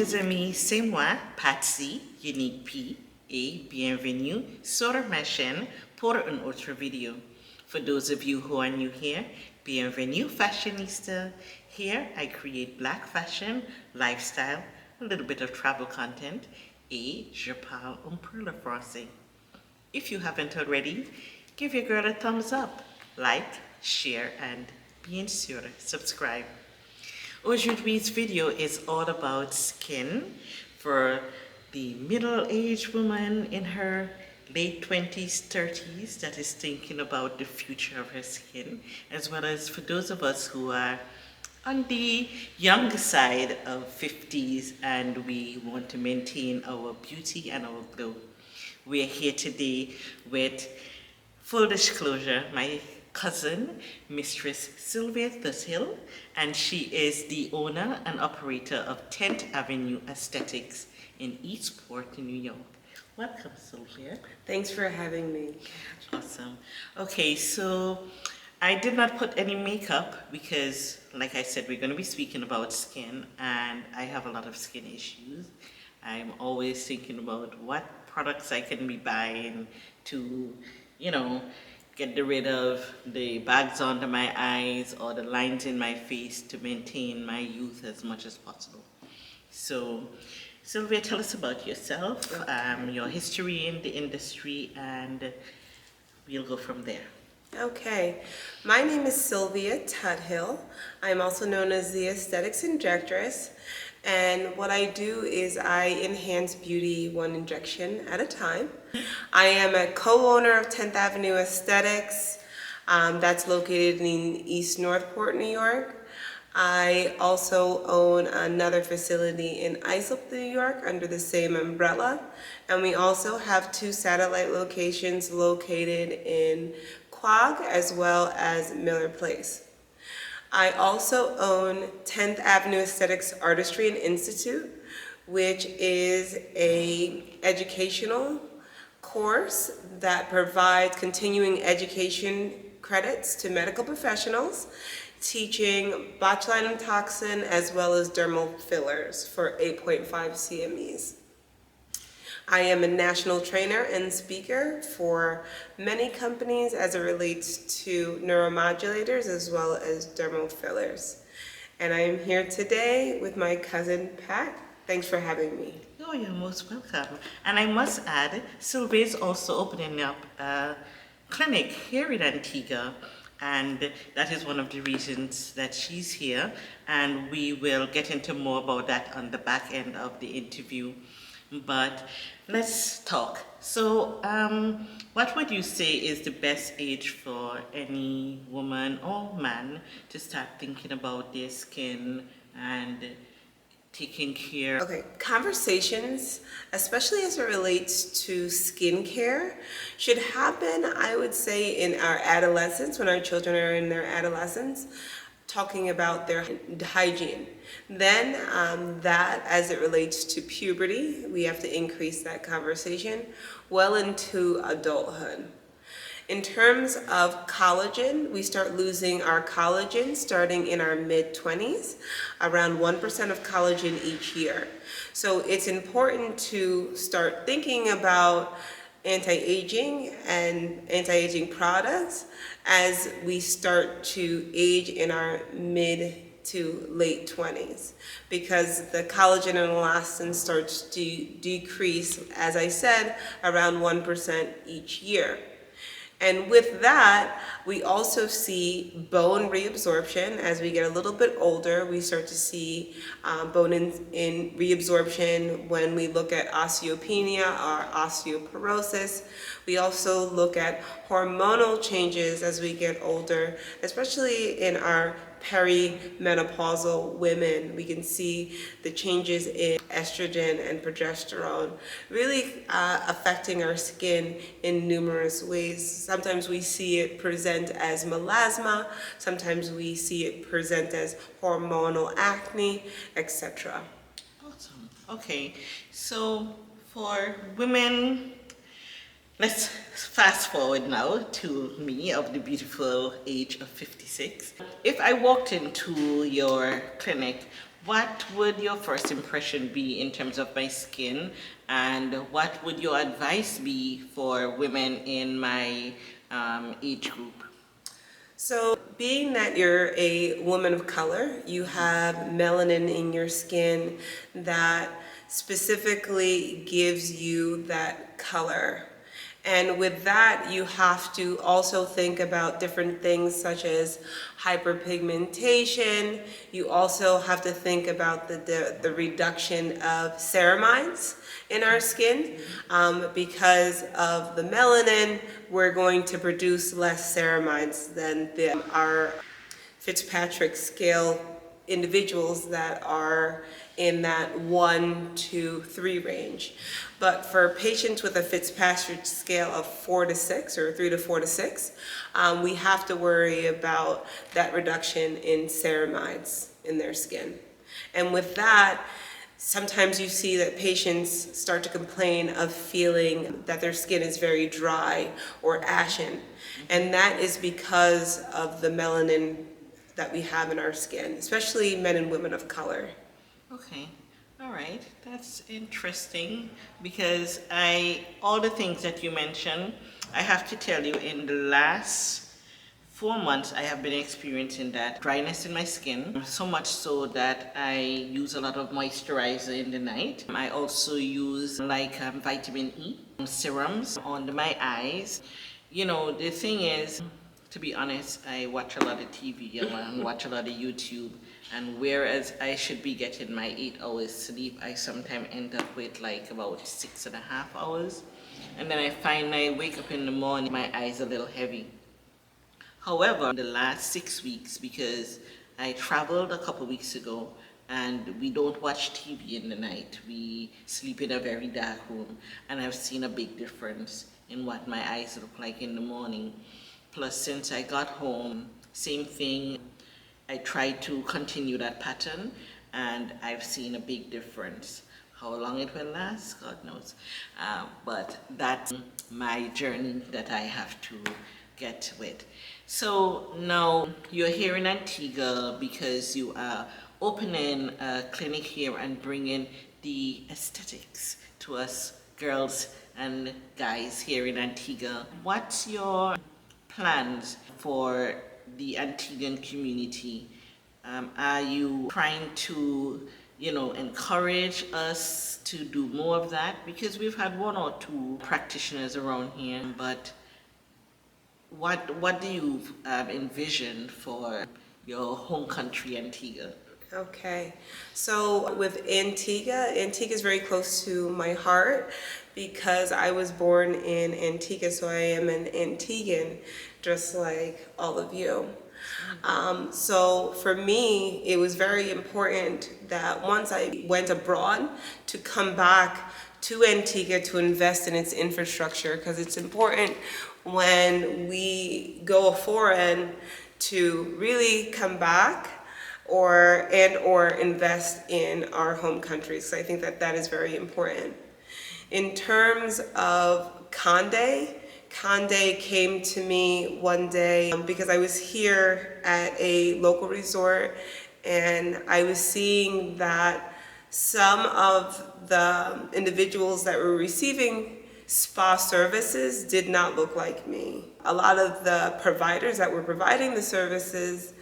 mes amis, c'est moi, Patsy, Unique P, et bienvenue sur ma chaîne pour un autre vidéo. For those of you who are new here, bienvenue fashionista. Here I create black fashion, lifestyle, a little bit of travel content, et je parle un peu le français. If you haven't already, give your girl a thumbs up, like, share, and bien sûr, subscribe. Aujourd'hui, video is all about skin for the middle-aged woman in her late 20s, 30s that is thinking about the future of her skin, as well as for those of us who are on the younger side of 50s and we want to maintain our beauty and our glow. We are here today with, full disclosure, my cousin, Mistress Silvia Tuthill, and she is the owner and operator of 10th Avenue Aesthetics in Eastport, New York. Welcome, Silvia. Thanks for having me. Awesome. Okay, so I did not put any makeup because, like I said, we're going to be speaking about skin, and I have a lot of skin issues. I'm always thinking about what products I can be buying to, get rid of the bags under my eyes or the lines in my face to maintain my youth as much as possible. So, Sylvia, tell us about yourself, your history in the industry, and we'll go from there. Okay, my name is Silvia Tuthill. I'm also known as the Aesthetics Injectress, and what I do is I enhance beauty one injection at a time. I am a co-owner of 10th Avenue Aesthetics, that's located in East Northport, New York. I also own another facility in Islip, New York under the same umbrella, and we also have 2 satellite locations located in Quogue as well as Miller Place. I also own 10th Avenue Aesthetics Artistry and Institute, which is an educational course that provides continuing education credits to medical professionals, teaching botulinum toxin as well as dermal fillers for 8.5 CMEs. I am a national trainer and speaker for many companies as it relates to neuromodulators as well as dermal fillers. And I am here today with my cousin Pat. Thanks for having me. Oh, you're most welcome. And I must add, Sylvia is also opening up a clinic here in Antigua, and that is one of the reasons that she's here, and we will get into more about that on the back end of the interview. But let's talk. So what would you say is the best age for any woman or man to start thinking about their skin and taking care? Okay, conversations, especially as it relates to skincare, should happen, I would say, in our adolescence, when our children are in their adolescence, talking about their hygiene. Then that, as it relates to puberty, we have to increase that conversation well into adulthood. In terms of collagen, we start losing our collagen starting in our mid-20s, around 1% of collagen each year. So it's important to start thinking about anti-aging and anti-aging products as we start to age in our mid to late 20s, because the collagen and elastin starts to decrease, as I said, around 1% each year. And with that, we also see bone reabsorption. As we get a little bit older, we start to see bone in reabsorption when we look at osteopenia or osteoporosis. We also look at hormonal changes as we get older, especially in our perimenopausal women. We can see the changes in estrogen and progesterone really affecting our skin in numerous ways. Sometimes we see it present as melasma, sometimes we see it present as hormonal acne, etc. Awesome. Okay, so for women, let's fast forward now to me of the beautiful age of 56. If I walked into your clinic, what would your first impression be in terms of my skin, and what would your advice be for women in my age group? So, being that you're a woman of color, you have melanin in your skin that specifically gives you that color. And with that, you have to also think about different things such as hyperpigmentation. You also have to think about the reduction of ceramides in our skin. Because of the melanin, we're going to produce less ceramides than our Fitzpatrick scale individuals that are in that 1 to 3 range. But for patients with a Fitzpatrick scale of 4 to 6 or 3 to 4 to 6, we have to worry about that reduction in ceramides in their skin. And with that, sometimes you see that patients start to complain of feeling that their skin is very dry or ashen. And that is because of the melanin that we have in our skin, especially men and women of color. Okay, all right, that's interesting, because all the things that you mentioned, I have to tell you, in the last 4 months, I have been experiencing that dryness in my skin, so much so that I use a lot of moisturizer in the night. I also use vitamin E serums on my eyes. You know, the thing is, to be honest, I watch a lot of TV and watch a lot of YouTube, and whereas I should be getting my 8 hours sleep, I sometimes end up with like about 6.5 hours. And then I find I wake up in the morning, my eyes are a little heavy. However, the last 6 weeks, because I traveled a couple weeks ago, and we don't watch TV in the night, we sleep in a very dark room, and I've seen a big difference in what my eyes look like in the morning. Plus, since I got home, same thing, I tried to continue that pattern, and I've seen a big difference. How long it will last, God knows. But that's my journey that I have to get with. So now you're here in Antigua because you are opening a clinic here and bringing the aesthetics to us girls and guys here in Antigua. What's your plans for the Antiguan community? Are you trying to, encourage us to do more of that? Because we've had 1 or 2 practitioners around here, but what do you envision for your home country, Antigua? Okay, so with Antigua is very close to my heart because I was born in Antigua, so I am an Antiguan, just like all of you. So for me, it was very important that once I went abroad to come back to Antigua to invest in its infrastructure, because it's important when we go foreign to really come back or invest in our home countries. So I think that is very important. In terms of Conde came to me one day because I was here at a local resort, and I was seeing that some of the individuals that were receiving spa services did not look like me. A lot of the providers that were providing the services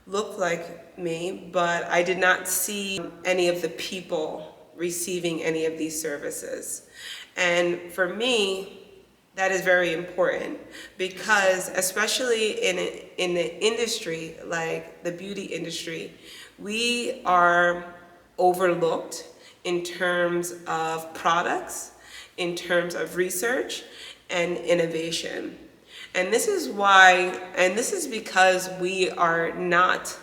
looked like me, but I did not see any of the people receiving any of these services. And for me, that is very important because especially in the industry, like the beauty industry, we are overlooked in terms of products, in terms of research and innovation. And this is because we are not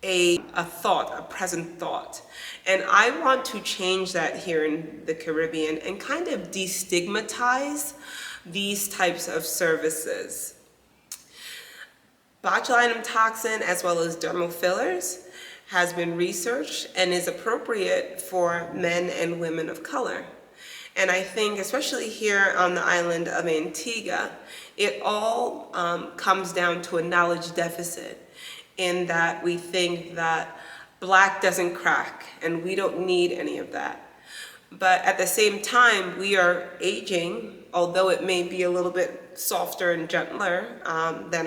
a present thought. And I want to change that here in the Caribbean and kind of destigmatize these types of services. Botulinum toxin as well as dermal fillers has been researched and is appropriate for men and women of color. And I think especially here on the island of Antigua, it all comes down to a knowledge deficit in that we think that Black doesn't crack, and we don't need any of that. But at the same time, we are aging, although it may be a little bit softer and gentler than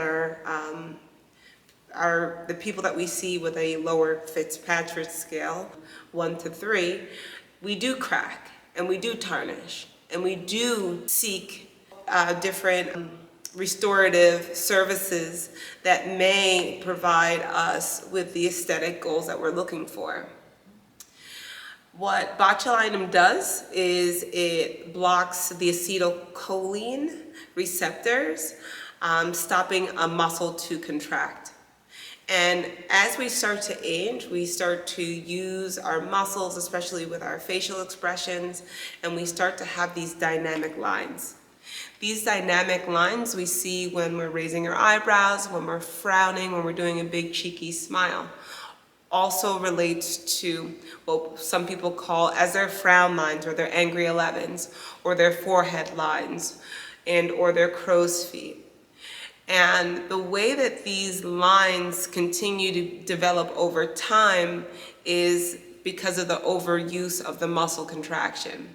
the people that we see with a lower Fitzpatrick scale, 1 to 3, we do crack and we do tarnish and we do seek different restorative services that may provide us with the aesthetic goals that we're looking for. What botulinum does is it blocks the acetylcholine receptors, stopping a muscle to contract. And as we start to age, we start to use our muscles, especially with our facial expressions, and we start to have these dynamic lines. These dynamic lines we see when we're raising our eyebrows, when we're frowning, when we're doing a big cheeky smile. Also relates to what some people call as their frown lines or their angry 11s or their forehead lines and or their crow's feet. And the way that these lines continue to develop over time is because of the overuse of the muscle contraction.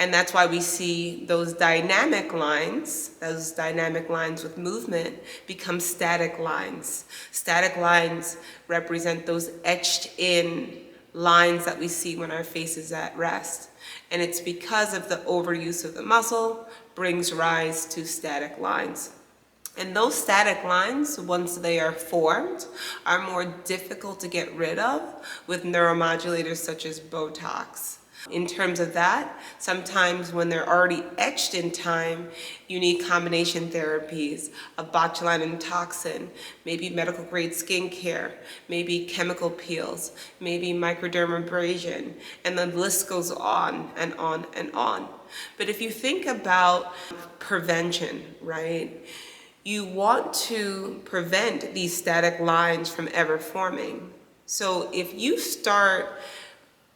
And that's why we see those dynamic lines with movement become static lines. Static lines represent those etched in lines that we see when our face is at rest. And it's because of the overuse of the muscle brings rise to static lines. And those static lines, once they are formed, are more difficult to get rid of with neuromodulators such as Botox. In terms of that, sometimes when they're already etched in time, you need combination therapies of botulinum toxin, maybe medical grade skincare, maybe chemical peels, maybe microdermabrasion, and the list goes on and on and on. But if you think about prevention, right? You want to prevent these static lines from ever forming. So if you start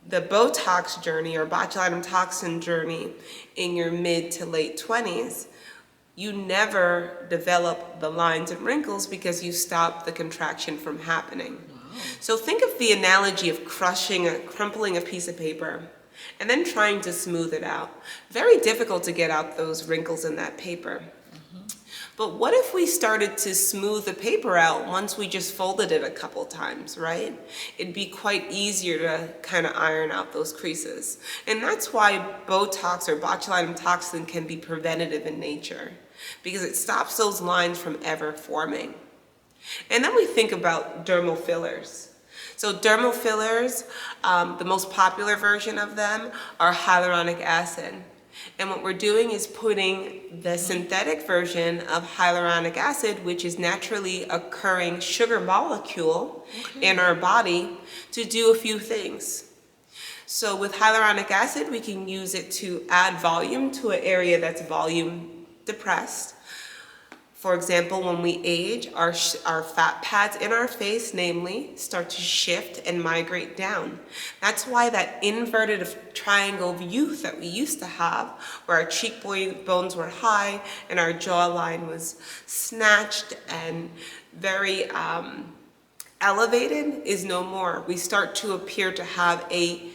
the Botox journey or botulinum toxin journey in your mid to late 20s, you never develop the lines and wrinkles because you stop the contraction from happening. Wow. So think of the analogy of crumpling a piece of paper and then trying to smooth it out. Very difficult to get out those wrinkles in that paper. But what if we started to smooth the paper out once we just folded it a couple times, right? It'd be quite easier to kind of iron out those creases. And that's why Botox or botulinum toxin can be preventative in nature, because it stops those lines from ever forming. And then we think about dermal fillers. So dermal fillers, the most popular version of them are hyaluronic acid. And what we're doing is putting the synthetic version of hyaluronic acid, which is naturally occurring sugar molecule in our body, to do a few things. So with hyaluronic acid, we can use it to add volume to an area that's volume depressed. For example, when we age, our fat pads in our face, namely, start to shift and migrate down. That's why that inverted triangle of youth that we used to have, where our cheekbones were high and our jawline was snatched and very elevated, is no more. We start to appear to have a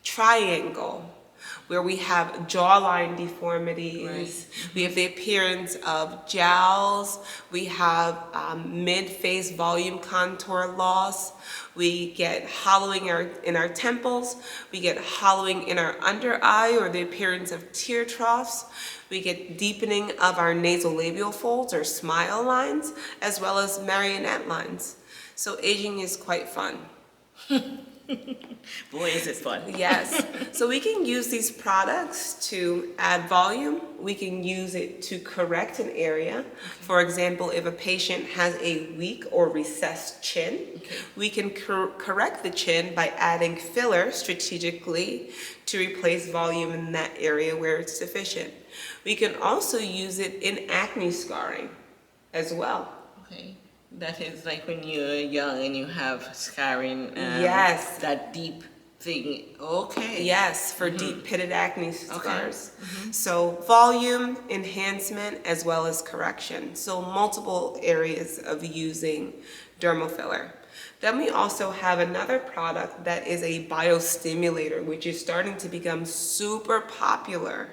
triangle where we have jawline deformities, right. We have the appearance of jowls, we have mid-face volume contour loss, we get hollowing in our temples, we get hollowing in our under eye or the appearance of tear troughs, we get deepening of our nasolabial folds or smile lines, as well as marionette lines. So aging is quite fun. Boy, is it fun. Yes. So we can use these products to add volume. We can use it to correct an area. For example, if a patient has a weak or recessed chin, we can correct the chin by adding filler strategically to replace volume in that area where it's deficient. We can also use it in acne scarring as well. Okay. That is like when you're young and you have scarring. Yes. That deep thing. Okay. Yes, for deep pitted acne scars. Okay. So volume, enhancement, as well as correction. So multiple areas of using dermal filler. Then we also have another product that is a biostimulator, which is starting to become super popular.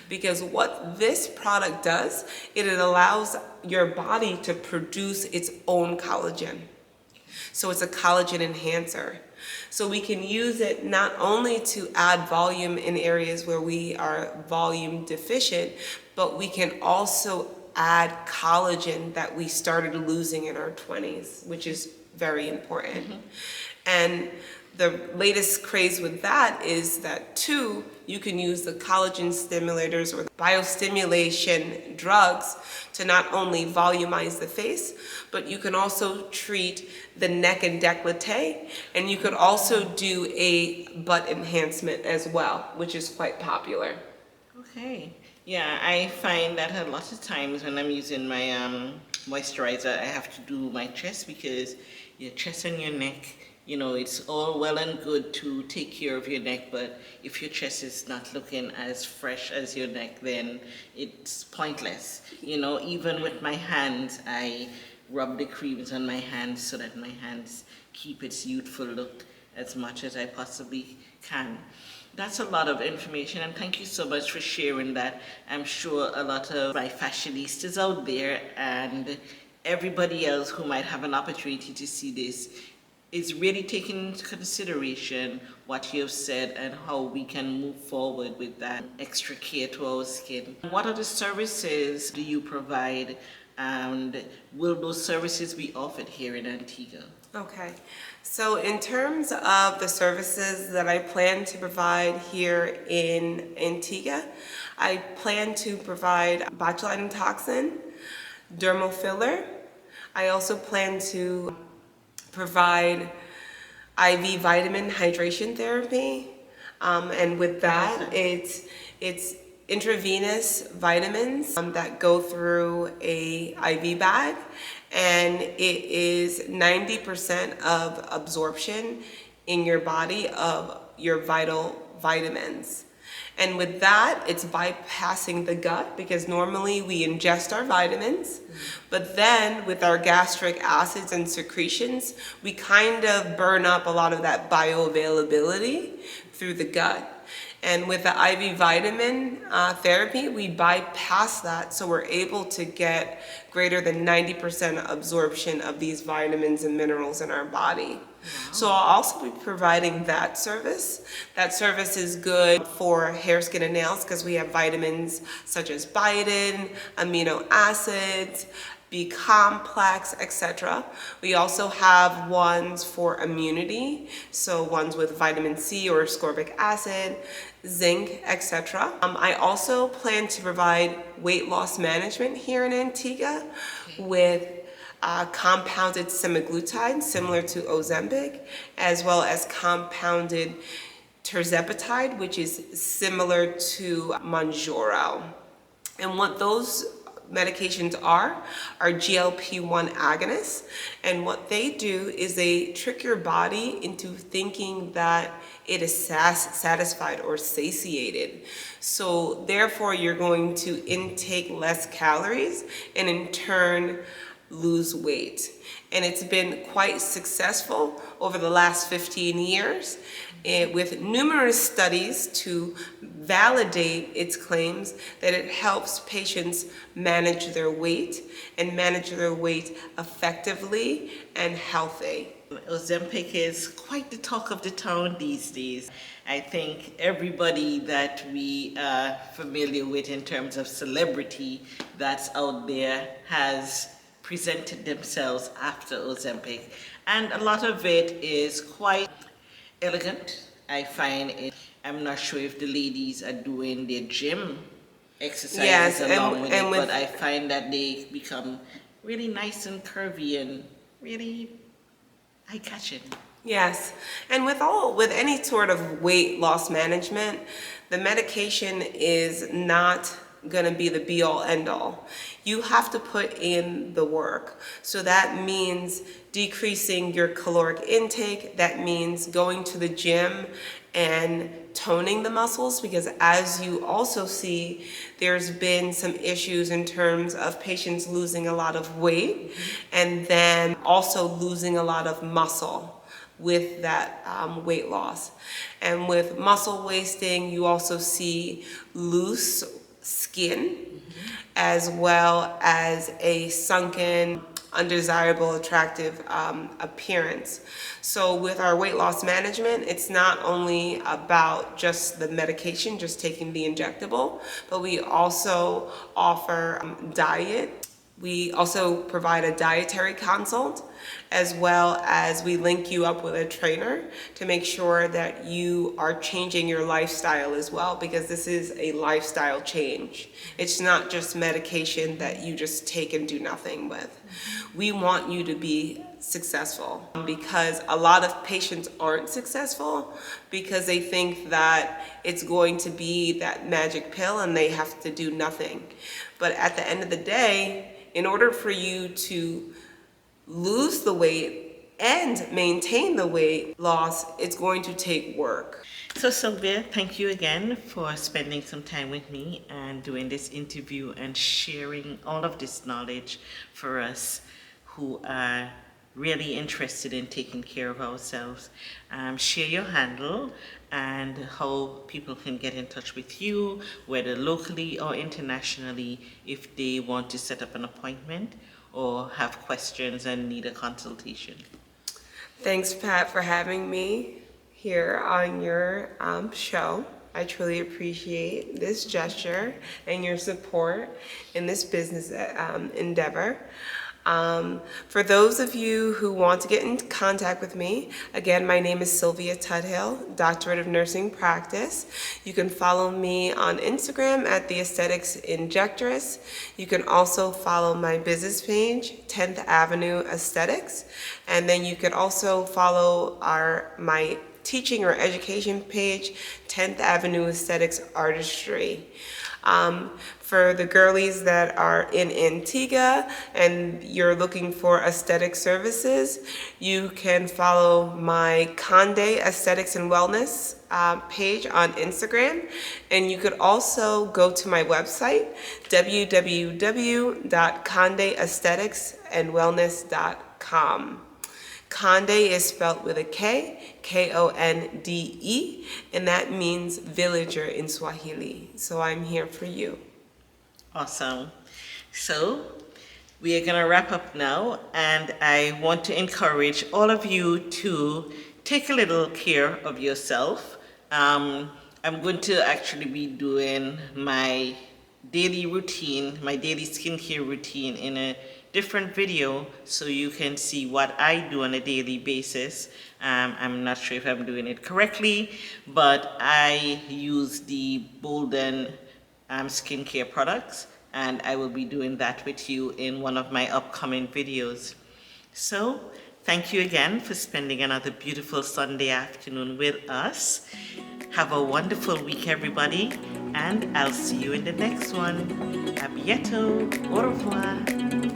Because what this product does, it allows your body to produce its own collagen. So it's a collagen enhancer. So we can use it not only to add volume in areas where we are volume deficient, but we can also add collagen that we started losing in our 20s, which is very important. And the latest craze with that is that too, you can use the collagen stimulators or the biostimulation drugs to not only volumize the face, but you can also treat the neck and décolleté, and you could also do a butt enhancement as well, which is quite popular. Okay. Yeah, I find that a lot of times when I'm using my moisturizer, I have to do my chest, because your chest and your neck, you know, it's all well and good to take care of your neck, but if your chest is not looking as fresh as your neck, then it's pointless. You know, even with my hands, I rub the creams on my hands so that my hands keep its youthful look as much as I possibly can. That's a lot of information, and thank you so much for sharing that. I'm sure a lot of my fashionistas out there and everybody else who might have an opportunity to see this is really taking into consideration what you have said and how we can move forward with that extra care to our skin. What other services do you provide, and will those services be offered here in Antigua? Okay, so in terms of the services that I plan to provide here in Antigua, I plan to provide botulinum toxin, dermal filler. I also plan to provide IV vitamin hydration therapy, and with that, it's intravenous vitamins that go through a IV bag, and it is 90% of absorption in your body of your vital vitamins. And with that, it's bypassing the gut, because normally we ingest our vitamins, but then with our gastric acids and secretions, we kind of burn up a lot of that bioavailability through the gut. And with the IV vitamin therapy, we bypass that, so we're able to get greater than 90% absorption of these vitamins and minerals in our body. Wow. So I'll also be providing that service. That service is good for hair, skin, and nails, because we have vitamins such as biotin, amino acids, B-complex, etc. We also have ones for immunity, so ones with vitamin C or ascorbic acid, zinc, etc. I also plan to provide weight loss management here in Antigua with compounded semaglutide, similar to Ozempic, as well as compounded tirzepatide, which is similar to Mounjaro. And what those medications are GLP-1 agonists, and what they do is they trick your body into thinking that it is satisfied or satiated. So therefore you're going to intake less calories and in turn lose weight. And it's been quite successful over the last 15 years with numerous studies to validate its claims that it helps patients manage their weight and manage their weight effectively and healthy. Ozempic is quite the talk of the town these days. I think everybody that we are familiar with in terms of celebrity that's out there has presented themselves after Ozempic, and a lot of it is quite elegant. I find it. I'm not sure if the ladies are doing their gym exercises along with it, but I find that they become really nice and curvy and really eye-catching. Yes, and with any sort of weight loss management, the medication is not going to be the be all end all. You have to put in the work. So that means decreasing your caloric intake. That means going to the gym and toning the muscles, because as you also see, there's been some issues in terms of patients losing a lot of weight and then also losing a lot of muscle with that weight loss. And with muscle wasting, you also see loose skin as well as a sunken, undesirable, attractive appearance. So with our weight loss management, it's not only about just the medication, just taking the injectable, but we also offer diet. We also provide a dietary consult, as well as we link you up with a trainer to make sure that you are changing your lifestyle as well, because this is a lifestyle change. It's not just medication that you just take and do nothing with. We want you to be successful, because a lot of patients aren't successful because they think that it's going to be that magic pill and they have to do nothing. But at the end of the day, in order for you to lose the weight and maintain the weight loss, it's going to take work. So Sylvia, thank you again for spending some time with me and doing this interview and sharing all of this knowledge for us who are really interested in taking care of ourselves. Share your handle and how people can get in touch with you, whether locally or internationally, if they want to set up an appointment or have questions and need a consultation. Thanks, Pat, for having me here on your show. I truly appreciate this gesture and your support in this business endeavor. For those of you who want to get in contact with me, again, my name is Silvia Tuthill, Doctorate of Nursing Practice. You can follow me on Instagram at The Aesthetics Injectress. You can also follow my business page, 10th Avenue Aesthetics. And then you can also follow my teaching or education page, 10th Avenue Aesthetics Artistry. For the girlies that are in Antigua and you're looking for aesthetic services, you can follow my Conde Aesthetics and Wellness page on Instagram. And you could also go to my website, www.condeaestheticsandwellness.com. Conde is spelled with a K, Konde, and that means villager in Swahili. So I'm here for you. Awesome. So we are going to wrap up now, and I want to encourage all of you to take a little care of yourself. I'm going to actually be doing my daily routine, my daily skincare routine in a different video so you can see what I do on a daily basis. I'm not sure if I'm doing it correctly, but I use the Bolden skincare products, and I will be doing that with you in one of my upcoming videos. So thank you again for spending another beautiful Sunday afternoon with us. Have a wonderful week, everybody, and I'll see you in the next one. A bientôt. Au revoir.